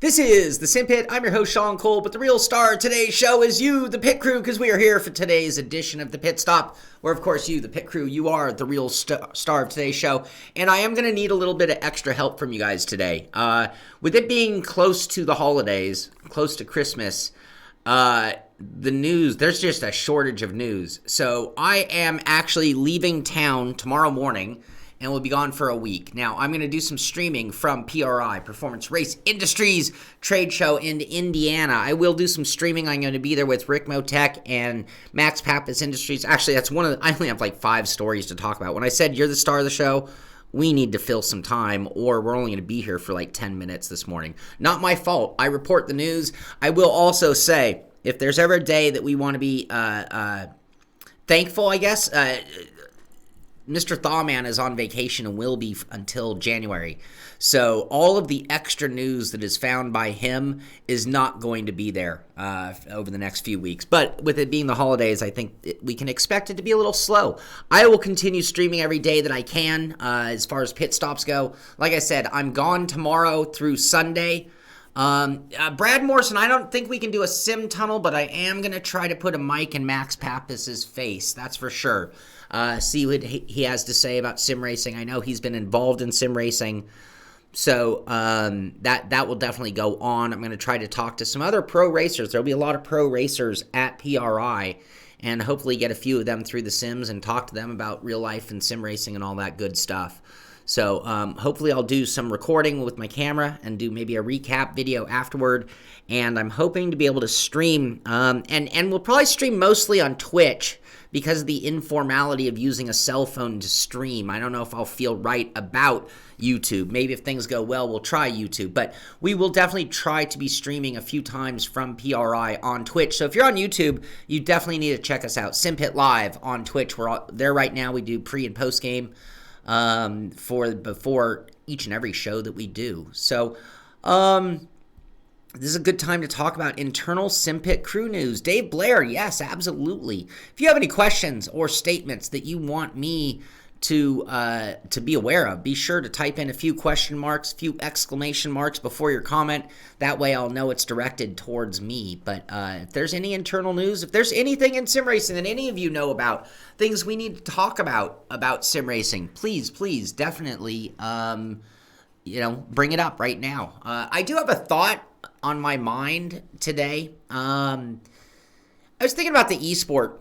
This is the Simpit. I'm your host, Shaun Cole, but the real star of today's show is you, the pit crew, because we are here for today's edition of the Pitstop, where, of course, you, the pit crew, you are the real star of today's show, and I am going to need a little bit of extra help from you guys today. With it being close to the holidays, close to Christmas, the news, there's just a shortage of news. So I am actually leaving town tomorrow morning, and we'll be gone for a week. Now, I'm going to do some streaming from PRI, Performance Race Industries trade show in Indiana. I will do some streaming. I'm going to be there with Ricmotech and Max Pappas Industries. Actually, that's one of the, I only have like 5 stories to talk about. When I said you're the star of the show, we need to fill some time, or we're only going to be here for like 10 minutes this morning. Not my fault. I report the news. I will also say, if there's ever a day that we want to be thankful, I guess, Mr. Thawman is on vacation and will be until January. So all of the extra news that is found by him is not going to be there over the next few weeks. But with it being the holidays, I think we can expect it to be a little slow. I will continue streaming every day that I can as far as pit stops go. Like I said, I'm gone tomorrow through Sunday. Brad Morrison, I don't think we can do a sim tunnel, but I am going to try to put a mic in Max Pappas's face. That's for sure. See what he has to say about sim racing. I know he's been involved in sim racing, so that will definitely go on. I'm going to try to talk to some other pro racers. There'll be a lot of pro racers at PRI, and hopefully get a few of them through the sims and talk to them about real life and sim racing and all that good stuff. So hopefully I'll do some recording with my camera and do maybe a recap video afterward. And I'm hoping to be able to stream, and we'll probably stream mostly on Twitch because of the informality of using a cell phone to stream. I don't know if I'll feel right about YouTube. Maybe if things go well, we'll try YouTube. But we will definitely try to be streaming a few times from PRI on Twitch. So if you're on YouTube, you definitely need to check us out. Simpit Live on Twitch. We're there right now. We do pre and post game before each and every show that we do. So this is a good time to talk about internal Simpit crew news. Dave Blair, yes, absolutely. If you have any questions or statements that you want me to be aware of, be sure to type in a few question marks, a few exclamation marks before your comment. That way I'll know it's directed towards me. But if there's any internal news, if there's anything in sim racing that any of you know about, things we need to talk about sim racing, please, definitely, bring it up right now. I do have a thought on my mind today. I was thinking about the Esport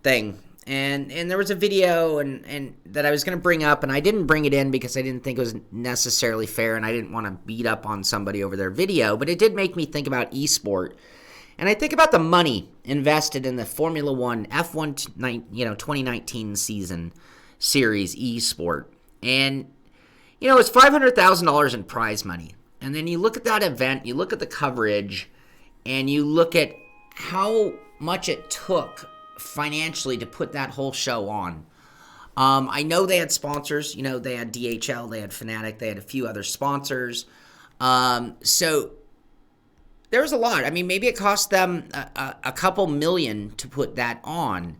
thing. And there was a video and that I was going to bring up, and I didn't bring it in because I didn't think it was necessarily fair, and I didn't want to beat up on somebody over their video, but it did make me think about Esport. And I think about the money invested in the Formula One F1 2019 season series Esport. And, it's $500,000 in prize money. And then you look at that event, you look at the coverage, and you look at how much it took financially to put that whole show on. I know they had sponsors. They had DHL, they had Fanatic, they had a few other sponsors. So there was a lot. I mean, maybe it cost them a couple million to put that on.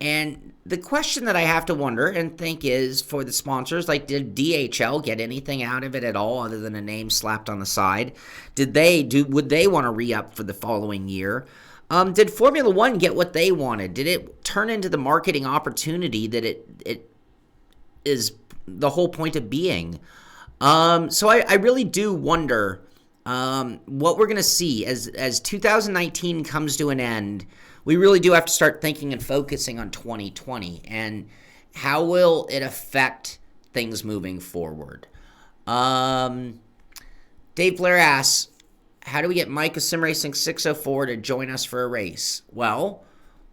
And the question that I have to wonder and think is, for the sponsors, like, did DHL get anything out of it at all other than a name slapped on the side? Would they want to re-up for the following year? Did Formula One get what they wanted? Did it turn into the marketing opportunity that it is the whole point of being? So I really do wonder what we're going to see as 2019 comes to an end. We really do have to start thinking and focusing on 2020 and how will it affect things moving forward. Dave Blair asks, how do we get Mike of Sim Racing 604 to join us for a race? Well,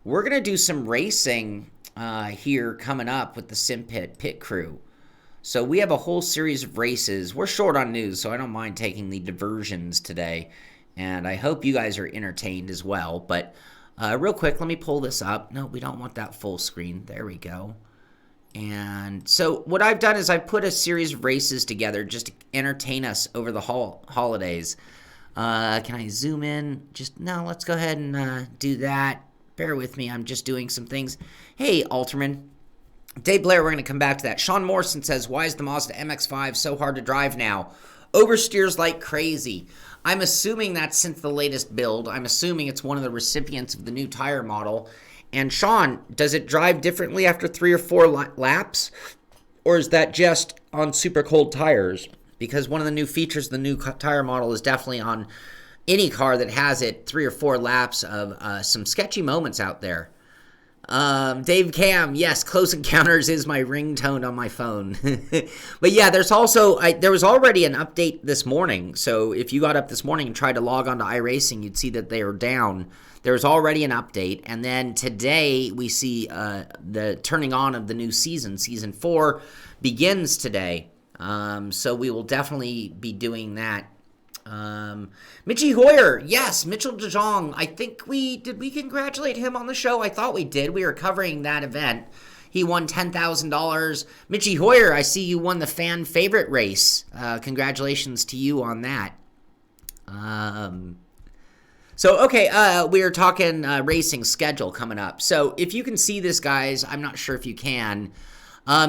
we're going to do some racing here coming up with the Simpit pit crew. So we have a whole series of races. We're short on news, so I don't mind taking the diversions today. And I hope you guys are entertained as well. But real quick, let me pull this up. No, we don't want that full screen. There we go. And so what I've done is I've put a series of races together just to entertain us over the holidays. Can I zoom in? Let's go ahead and do that. Bear with me. I'm just doing some things. Hey, Alterman. Dave Blair, we're going to come back to that. Sean Morrison says, why is the Mazda MX-5 so hard to drive now? Oversteers like crazy. I'm assuming that's since the latest build. I'm assuming it's one of the recipients of the new tire model. And Shaun, does it drive differently after 3 or 4 laps? Or is that just on super cold tires? Because one of the new features of the new tire model is definitely on any car that has it, 3 or 4 laps of some sketchy moments out there. Dave Cam, yes, Close Encounters is my ringtone on my phone. But yeah, there's also, there was already an update this morning. So if you got up this morning and tried to log on to iRacing, you'd see that they are down. There was already an update. And then today we see the turning on of the new season. Season 4 begins today. So we will definitely be doing that. Mitchie Hoyer, yes, Mitchell de Jong. I think did we congratulate him on the show? I thought we did. We were covering that event. He won $10,000. Mitchie Hoyer, I see you won the fan favorite race. Congratulations to you on that. We are talking racing schedule coming up. So if you can see this, guys, I'm not sure if you can.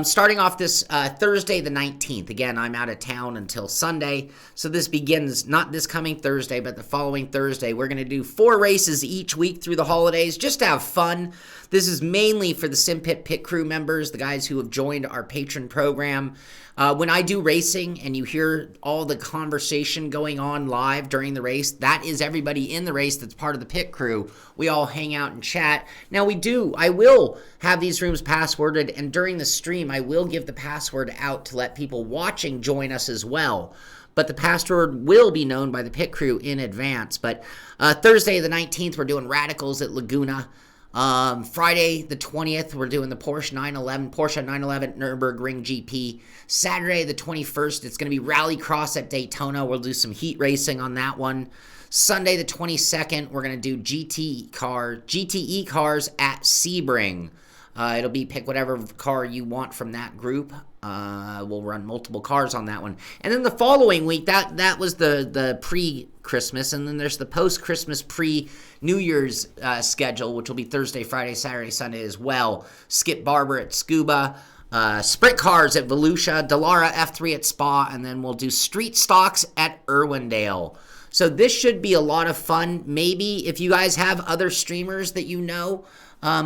Starting off this Thursday the 19th. Again, I'm out of town until Sunday, so this begins not this coming Thursday, but the following Thursday. We're going to do 4 races each week through the holidays, just to have fun. This is mainly for the Simpit pit crew members, the guys who have joined our patron program. When I do racing and you hear all the conversation going on live during the race, that is everybody in the race that's part of the pit crew. We all hang out and chat. Now I will have these rooms passworded, and during the stream I will give the password out to let people watching join us as well. But the password will be known by the pit crew in advance. But Thursday the 19th, we're doing Radicals at Laguna. Friday the 20th, we're doing the Porsche 911 Nürburgring GP. Saturday the 21st, it's going to be Rallycross at Daytona. We'll do some heat racing on that one. Sunday the 22nd, we're going to do GTE cars at Sebring. It'll be pick whatever car you want from that group. We'll run multiple cars on that one. And then the following week, that was the pre-Christmas, and then there's the post-Christmas pre-New Year's schedule, which will be Thursday, Friday, Saturday, Sunday as well. Skip Barber at Scuba, Sprint Cars at Volusia, Dallara F3 at Spa, and then we'll do Street Stocks at Irwindale. So this should be a lot of fun. Maybe if you guys have other streamers that you know,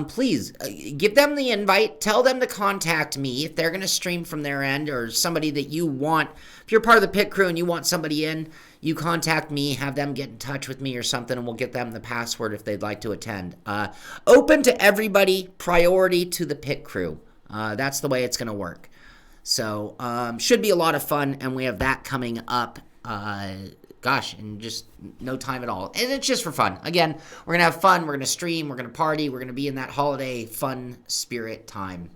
please give them the invite. Tell them to contact me if they're going to stream from their end, or somebody that you want. If you're part of the pit crew and you want somebody in, you contact me, have them get in touch with me or something, and we'll get them the password if they'd like to attend. Open to everybody, priority to the pit crew. That's the way it's going to work. So should be a lot of fun, and we have that coming up. In just no time at all. And it's just for fun. Again, we're going to have fun. We're going to stream. We're going to party. We're going to be in that holiday fun spirit time.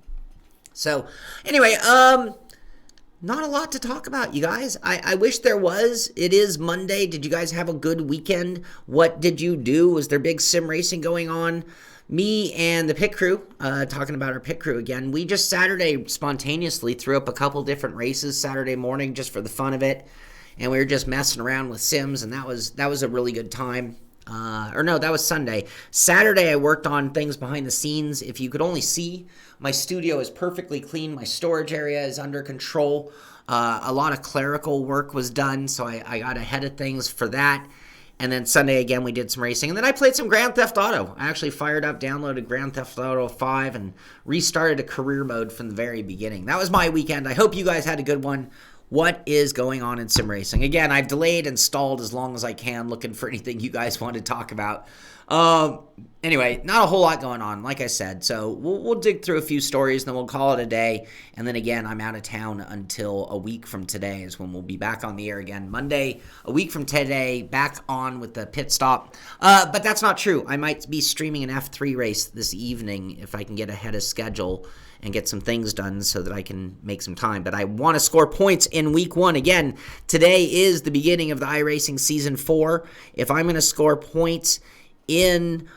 So, anyway, not a lot to talk about, you guys. I wish there was. It is Monday. Did you guys have a good weekend? What did you do? Was there big sim racing going on? Me and the pit crew, talking about our pit crew again, we just Saturday spontaneously threw up a couple different races Saturday morning just for the fun of it. And we were just messing around with sims, and that was a really good time. That was Sunday. Saturday, I worked on things behind the scenes. If you could only see, my studio is perfectly clean. My storage area is under control. A lot of clerical work was done, so I got ahead of things for that. And then Sunday, again, we did some racing. And then I played some Grand Theft Auto. I actually fired up, downloaded Grand Theft Auto 5, and restarted a career mode from the very beginning. That was my weekend. I hope you guys had a good one. What is going on in sim racing? Again, I've delayed and stalled as long as I can, looking for anything you guys want to talk about. Anyway, not a whole lot going on, like I said. So we'll dig through a few stories, and then we'll call it a day. And then again, I'm out of town until a week from today is when we'll be back on the air again. Monday, a week from today, back on with the pit stop. But that's not true. I might be streaming an F3 race this evening if I can get ahead of schedule and get some things done so that I can make some time. But I want to score points in week 1. Again, today is the beginning of the iRacing Season 4. If I'm going to score points in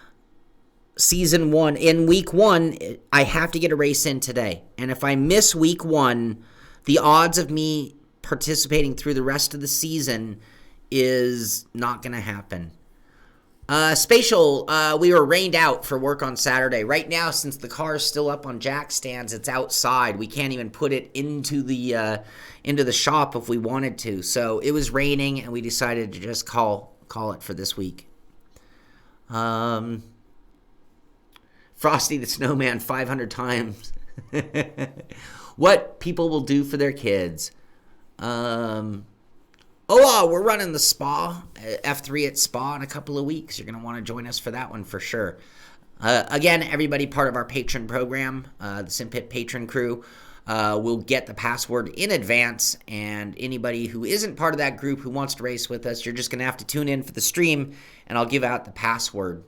Season 1, in week 1, I have to get a race in today. And if I miss week 1, the odds of me participating through the rest of the season is not going to happen. Spatial, we were rained out for work on Saturday. Right now, since the car is still up on jack stands, it's outside. We can't even put it into the shop if we wanted to. So it was raining, and we decided to just call it for this week. Frosty the Snowman 500 times. What people will do for their kids. We're running the Spa, F3 at Spa in a couple of weeks. You're going to want to join us for that one for sure. Again, everybody part of our patron program, the Simpit patron crew, will get the password in advance. And anybody who isn't part of that group who wants to race with us, you're just going to have to tune in for the stream, and I'll give out the password.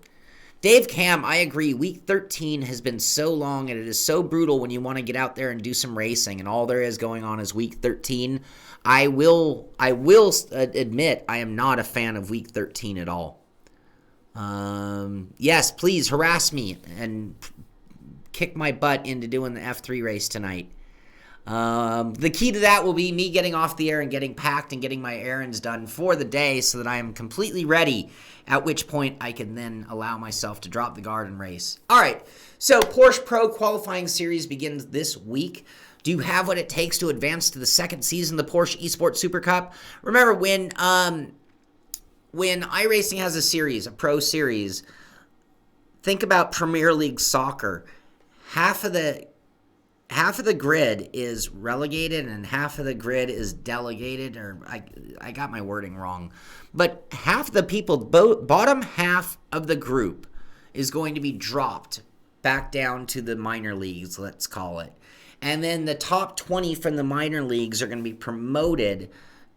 Dave Cam, I agree. Week 13 has been so long, and it is so brutal when you want to get out there and do some racing, and all there is going on is Week 13. I will admit I am not a fan of Week 13 at all. Yes, please harass me and kick my butt into doing the F3 race tonight. The key to that will be me getting off the air and getting packed and getting my errands done for the day so that I am completely ready, at which point I can then allow myself to drop the guard and race. All right, so Porsche Pro Qualifying Series begins this week. Do you have what it takes to advance to the second season of the Porsche Esport Super Cup? Remember, when iRacing has a series, a pro series, think about Premier League soccer. Half of the grid is relegated and half of the grid is delegated, or I got my wording wrong. But half the people, bottom half of the group is going to be dropped back down to the minor leagues, let's call it. And then the top 20 from the minor leagues are going to be promoted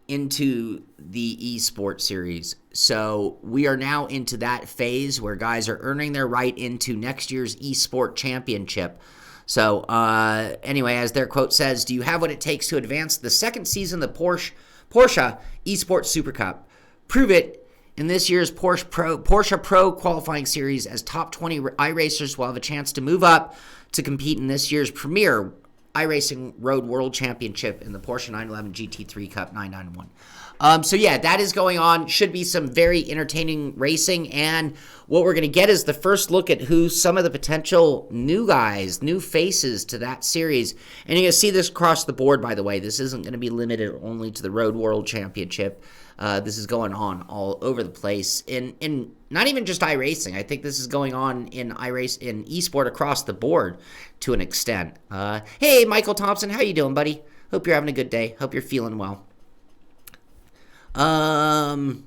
into the eSport series. So we are now into that phase where guys are earning their right into next year's eSport championship. So anyway, as their quote says, do you have what it takes to advance the second season of the Porsche Esport Super Cup? Prove it in this year's Porsche Pro Qualifying Series, as top 20 iRacers will have a chance to move up to compete in this year's premier iRacing Road World Championship in the Porsche 911 GT3 Cup 991. So yeah, that is going on. Should be some very entertaining racing, and what we're going to get is the first look at who some of the potential new guys, new faces to that series. And you're going to see this across the board, by the way. This isn't going to be limited only to the Road World Championship. This is going on all over the place in not even just iRacing. I think this is going on in eSport across the board to an extent. Hey, Michael Thompson, how you doing, buddy? Hope you're having a good day. Hope you're feeling well. Been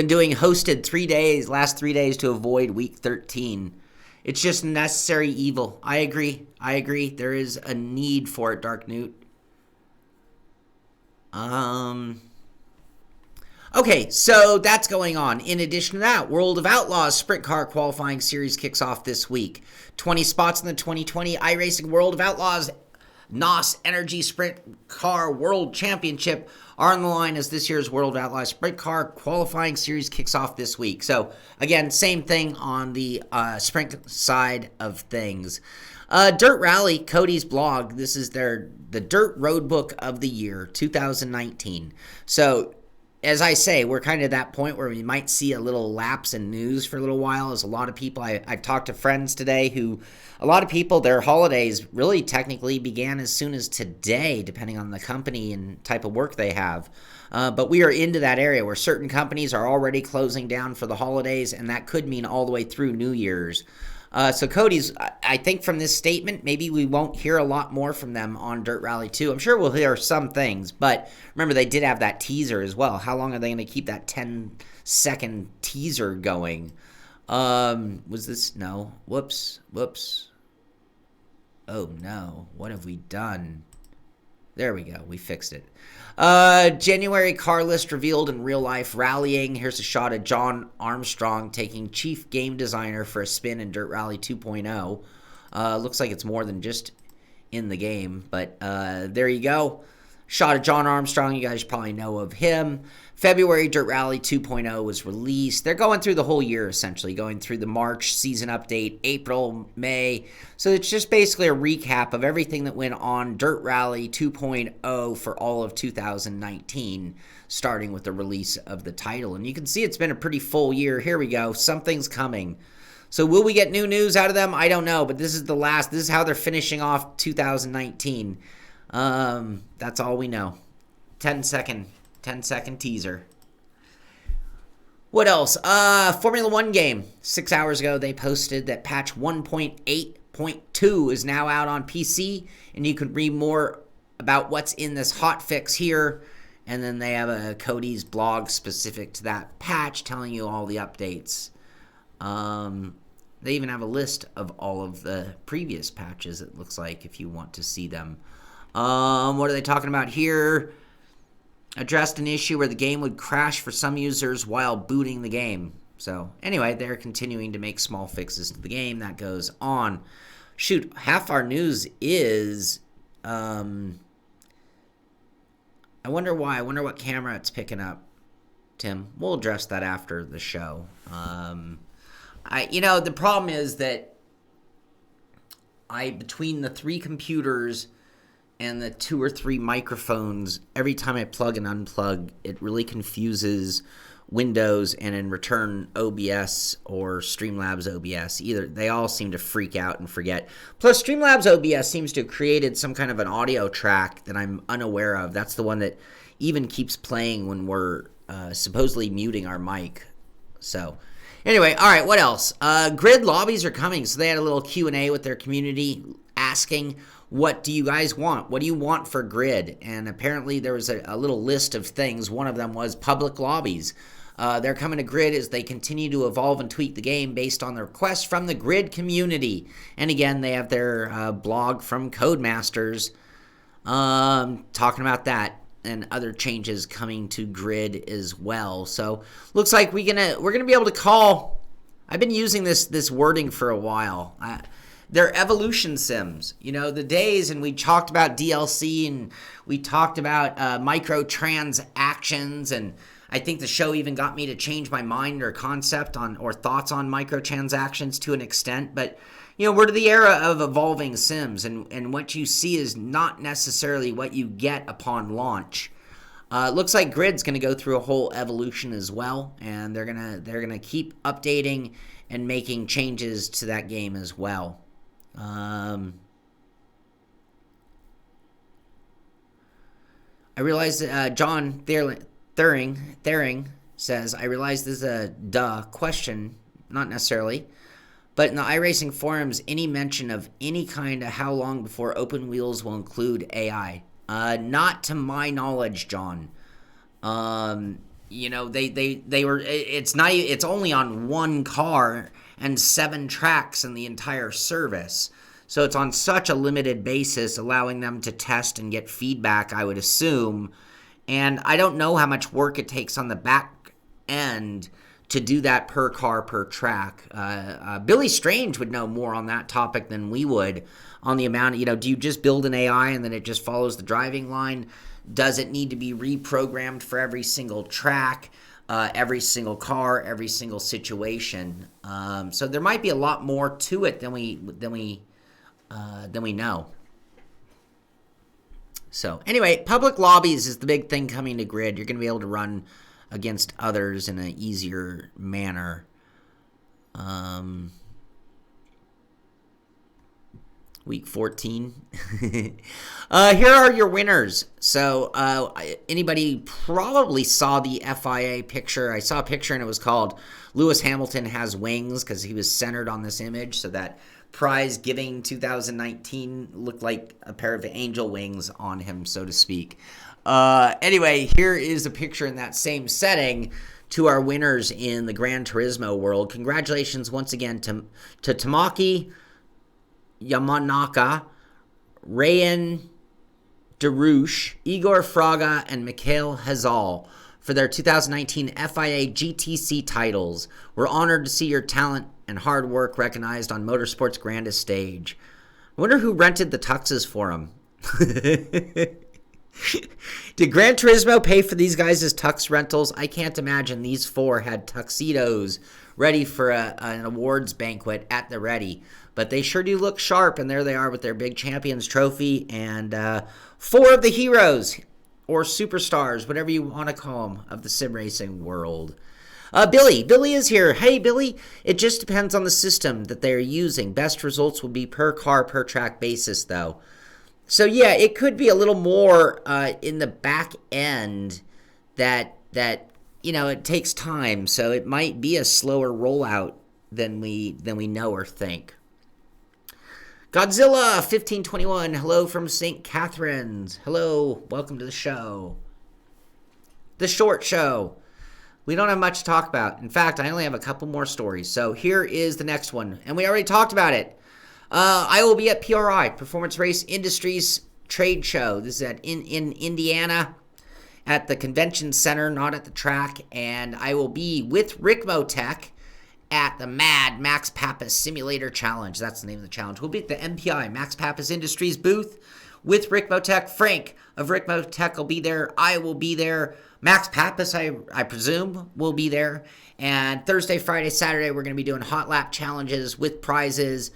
doing hosted last 3 days to avoid week 13. It's just necessary evil. I agree. There is a need for it, Dark Newt. Okay, so that's going on. In addition to that, World of Outlaws Sprint Car Qualifying Series kicks off this week. 20 spots in the 2020 iRacing World of Outlaws NOS Energy Sprint Car World Championship are on the line as this year's World of Outlaws Sprint Car Qualifying Series kicks off this week. So, again, same thing on the sprint side of things. Dirt Rally, Cody's blog, this is the Dirt Roadbook of the year, 2019. So, as I say, we're kind of at that point where we might see a little lapse in news for a little while. As a lot of people, I talked to friends today a lot of people, their holidays really technically began as soon as today, depending on the company and type of work they have. But we are into that area where certain companies are already closing down for the holidays, and that could mean all the way through New Year's. So Cody's, I think from this statement, maybe we won't hear a lot more from them on Dirt Rally 2. I'm sure we'll hear some things, but remember they did have that teaser as well. How long are they going to keep that 10-second teaser going? Was this? No. Whoops. Oh no. What have we done? There we go. We fixed it. January car list revealed in real life rallying. Here's a shot of John Armstrong taking chief game designer for a spin in Dirt Rally 2.0. Looks like it's more than just in the game, but there you go. Shot of John Armstrong, you guys probably know of him. February Dirt Rally 2.0 was released. They're going through the whole year, essentially, going through the March season update, April, May. So it's just basically a recap of everything that went on Dirt Rally 2.0 for all of 2019, starting with the release of the title. And you can see it's been a pretty full year. Here we go. Something's coming. So will we get new news out of them? I don't know, but this is how they're finishing off 2019. That's all we know. 10-second teaser. What else? Formula 1 game. 6 hours ago, they posted that patch 1.8.2 is now out on PC, and you can read more about what's in this hotfix here. And then they have a Cody's blog specific to that patch telling you all the updates. They even have a list of all of the previous patches, it looks like, if you want to see them. What are they talking about here? Addressed an issue where the game would crash for some users while booting the game. So, anyway, they're continuing to make small fixes to the game. That goes on. Shoot, half our news is... I wonder why. I wonder what camera it's picking up, Tim. We'll address that after the show. The problem is that between the 3 computers and the 2 or 3 microphones, every time I plug and unplug, it really confuses Windows and in return OBS or Streamlabs OBS. Either they all seem to freak out and forget. Plus, Streamlabs OBS seems to have created some kind of an audio track that I'm unaware of. That's the one that even keeps playing when we're supposedly muting our mic. So, anyway, all right, what else? Grid lobbies are coming. So they had a little Q&A with their community asking, what do you guys want? What do you want for Grid? And apparently there was a little list of things. One of them was public lobbies. They're coming to Grid as they continue to evolve and tweak the game based on the requests from the Grid community. And again, they have their blog from Codemasters talking about that and other changes coming to Grid as well. So looks like we're gonna be able to call. I've been using this wording for a while. They're evolution sims. You know, the days, and we talked about DLC, and we talked about microtransactions, and I think the show even got me to change my mind or concept on or thoughts on microtransactions to an extent. But, you know, we're to the era of evolving sims, and what you see is not necessarily what you get upon launch. It looks like Grid's going to go through a whole evolution as well, and they're gonna keep updating and making changes to that game as well. I realize that John Thering says, I realize this is a question, not necessarily, but in the iRacing forums, any mention of any kind of how long before open wheels will include AI? Not to my knowledge, John. You know, it's only on one car and 7 tracks in the entire service. So it's on such a limited basis, allowing them to test and get feedback, I would assume. And I don't know how much work it takes on the back end to do that per car, per track. Billy Strange would know more on that topic than we would on the amount of, do you just build an AI and then it just follows the driving line? Does it need to be reprogrammed for every single track? Every single car, every single situation. So there might be a lot more to it than we know. So anyway, public lobbies is the big thing coming to Grid. You're going to be able to run against others in an easier manner. Week 14. Here are your winners. So anybody probably saw the FIA picture. I saw a picture and it was called Lewis Hamilton Has Wings because he was centered on this image. So that prize giving 2019 looked like a pair of angel wings on him, so to speak. Anyway, here is a picture in that same setting to our winners in the Gran Turismo world. Congratulations once again to Tamaki Yamanaka, Rayan Darush, Igor Fraga, and Mikhail Hazal for their 2019 FIA GTC titles. We're honored to see your talent and hard work recognized on motorsport's grandest stage. I wonder who rented the tuxes for them. Did Gran Turismo pay for these guys' tux rentals? I can't imagine these four had tuxedos ready for an awards banquet at the ready. But they sure do look sharp, and there they are with their big Champions Trophy and four of the heroes or superstars, whatever you want to call them, of the sim racing world. Billy is here. Hey, Billy, it just depends on the system that they're using. Best results will be per car, per track basis, though. So, yeah, it could be a little more in the back end that it takes time. So it might be a slower rollout than we know or think. Godzilla 1521, hello from St. Catharines. Hello, welcome to the show. The short show. We don't have much to talk about. In fact, I only have a couple more stories. So here is the next one. And we already talked about it. I will be at PRI, Performance Race Industries Trade Show. This is in Indiana at the convention center, not at the track. And I will be with Ricmotech at the MAD Max Pappas Simulator Challenge. That's the name of the challenge. We'll be at the MPI, Max Pappas Industries booth with Ricmotech. Frank of Ricmotech will be there. I will be there. Max Pappas, I presume, will be there. And Thursday, Friday, Saturday, we're going to be doing hot lap challenges with prizes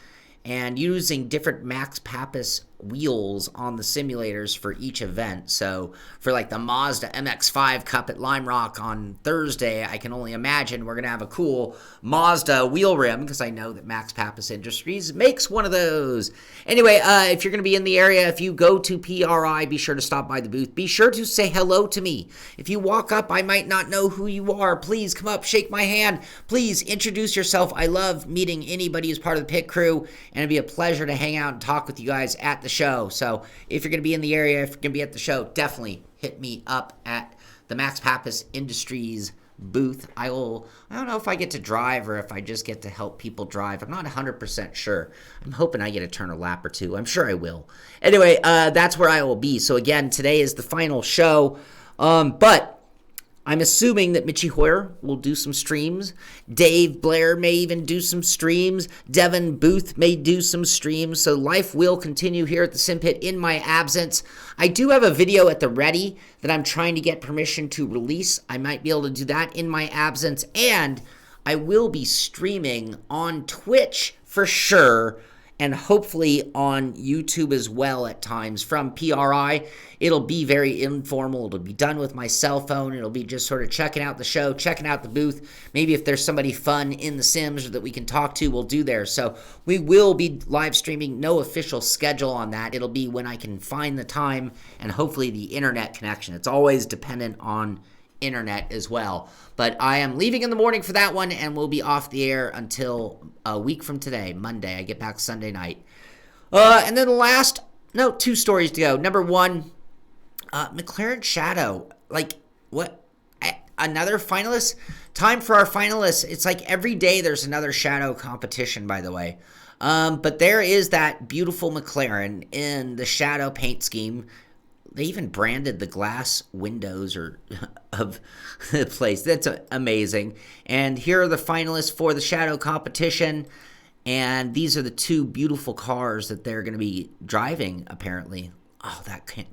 and using different Max Pappas wheels on the simulators for each event. So for like the Mazda MX-5 Cup at Lime Rock on Thursday, I can only imagine we're going to have a cool Mazda wheel rim because I know that Max Pappas Industries makes one of those. Anyway, if you're going to be in the area, if you go to PRI, be sure to stop by the booth. Be sure to say hello to me. If you walk up, I might not know who you are. Please come up, shake my hand. Please introduce yourself. I love meeting anybody who's part of the pit crew, and it'd be a pleasure to hang out and talk with you guys at the show. So if you're going to be in the area, if you're going to be at the show, definitely hit me up at the Max Pappas Industries booth. I don't know if I get to drive or if I just get to help people drive. I'm not 100% sure. I'm hoping I get to turn a lap or two. I'm sure I will. Anyway, that's where I will be. So again, today is the final show. But I'm assuming that Mitchie Hoyer will do some streams. Dave Blair may even do some streams. Devin Booth may do some streams. So life will continue here at the Simpit in my absence. I do have a video at the ready that I'm trying to get permission to release. I might be able to do that in my absence. And I will be streaming on Twitch for sure, and hopefully on YouTube as well at times from PRI. It'll be very informal. It'll be done with my cell phone. It'll be just sort of checking out the show, checking out the booth. Maybe if there's somebody fun in the Sims or that we can talk to, we'll do there. So we will be live streaming. No official schedule on that. It'll be when I can find the time and hopefully the internet connection. It's always dependent on internet as well. But I am leaving in the morning for that one, and we'll be off the air until a week from today, Monday. I get back Sunday night. And then two stories to go. Number one, McLaren Shadow. Like, what? Another finalist? Time for our finalists. It's like every day there's another Shadow competition, by the way. But there is that beautiful McLaren in the Shadow paint scheme. They even branded the glass windows of the place. That's amazing. And here are the finalists for the Shadow competition. And these are the two beautiful cars that they're going to be driving, apparently. Oh,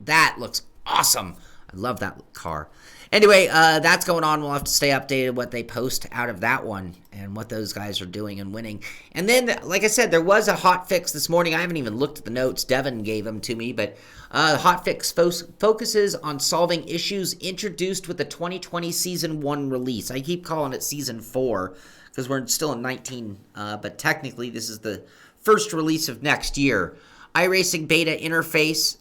that looks awesome. I love that car. Anyway, that's going on. We'll have to stay updated what they post out of that one and what those guys are doing and winning. And then, like I said, there was a hotfix this morning. I haven't even looked at the notes. Devin gave them to me, but hotfix focuses on solving issues introduced with the 2020 Season 1 release. I keep calling it Season 4 because we're still in 19, but technically this is the first release of next year. iRacing beta interface.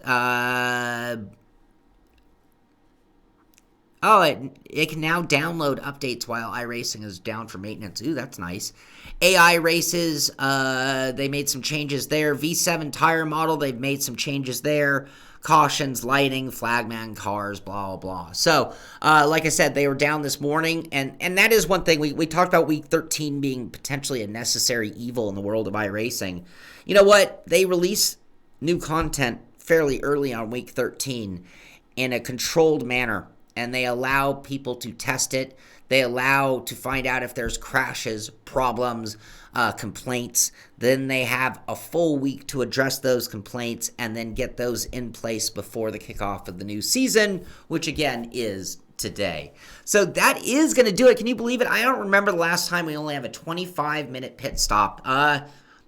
It can now download updates while iRacing is down for maintenance. Ooh, that's nice. AI races, they made some changes there. V7 tire model, they've made some changes there. Cautions, lighting, flagman cars, blah, blah, blah. So, like I said, they were down this morning, and that is one thing. We talked about Week 13 being potentially a necessary evil in the world of iRacing. You know what? They release new content fairly early on Week 13 in a controlled manner. and they allow people to test it. They allow to find out if there's crashes, problems, complaints. Then they have a full week to address those complaints and then get those in place before the kickoff of the new season, which again is today. So that is going to do it. Can you believe it? I don't remember the last time we only have a 25-minute pit stop.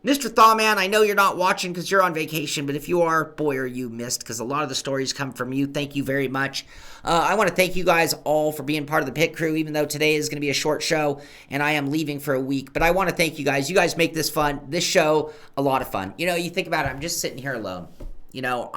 Mr. Thawman, I know you're not watching because you're on vacation, but if you are, boy, are you missed, because a lot of the stories come from you. Thank you very much. I want to thank you guys all for being part of the pit crew, even though today is going to be a short show and I am leaving for a week. But I want to thank you guys. You guys make this fun, this show, a lot of fun. You know, you think about it, I'm just sitting here alone. You know,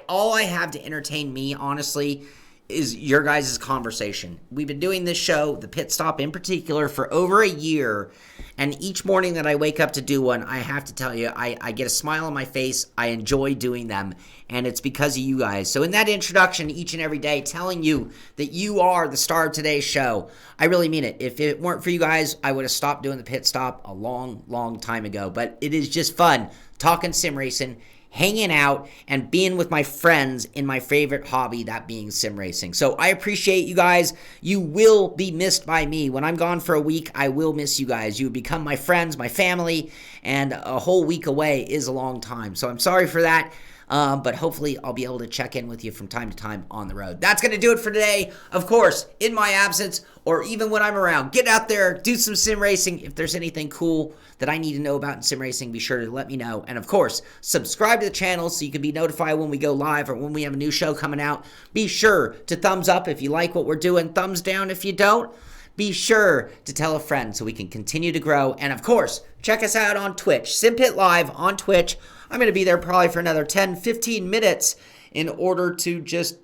all I have to entertain me, honestly, is your guys' conversation. We've been doing this show, the Pit Stop in particular, for over a year, and each morning that I wake up to do one, I have to tell you, I get a smile on my face. I enjoy doing them, and it's because of you guys. So in that introduction each and every day, telling you that you are the star of today's show, I really mean it. If it weren't for you guys, I would have stopped doing the Pit Stop a long, long time ago, but it is just fun talking sim racing, hanging out, and being with my friends in my favorite hobby, that being sim racing. So I appreciate you guys. You will be missed by me. When I'm gone for a week, I will miss you guys. You become my friends, my family, and a whole week away is a long time. So I'm sorry for that. But hopefully I'll be able to check in with you from time to time on the road. That's going to do it for today. Of course, in my absence or even when I'm around, get out there, do some sim racing. If there's anything cool that I need to know about in sim racing, be sure to let me know. And of course, subscribe to the channel so you can be notified when we go live or when we have a new show coming out. Be sure to thumbs up if you like what we're doing, thumbs down if you don't. Be sure to tell a friend so we can continue to grow. And of course, check us out on Twitch, Simpit Live on Twitch. I'm going to be there probably for another 10, 15 minutes in order to just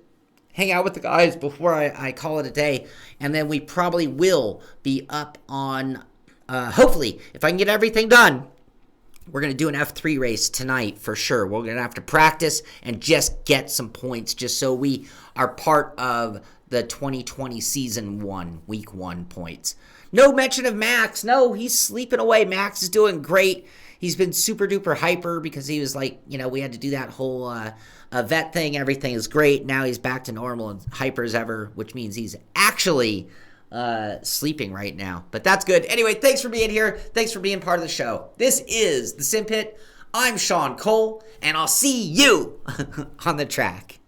hang out with the guys before I call it a day. And then we probably will be up on, hopefully, if I can get everything done, we're going to do an F3 race tonight for sure. We're going to have to practice and just get some points just so we are part of the 2020 season 1, week 1 points. No mention of Max. No, he's sleeping away. Max is doing great. He's been super duper hyper because he was like, you know, we had to do that whole vet thing. Everything is great. Now he's back to normal and hyper as ever, which means he's actually sleeping right now. But that's good. Anyway, thanks for being here. Thanks for being part of the show. This is the Simpit. I'm Shaun Cole, and I'll see you on the track.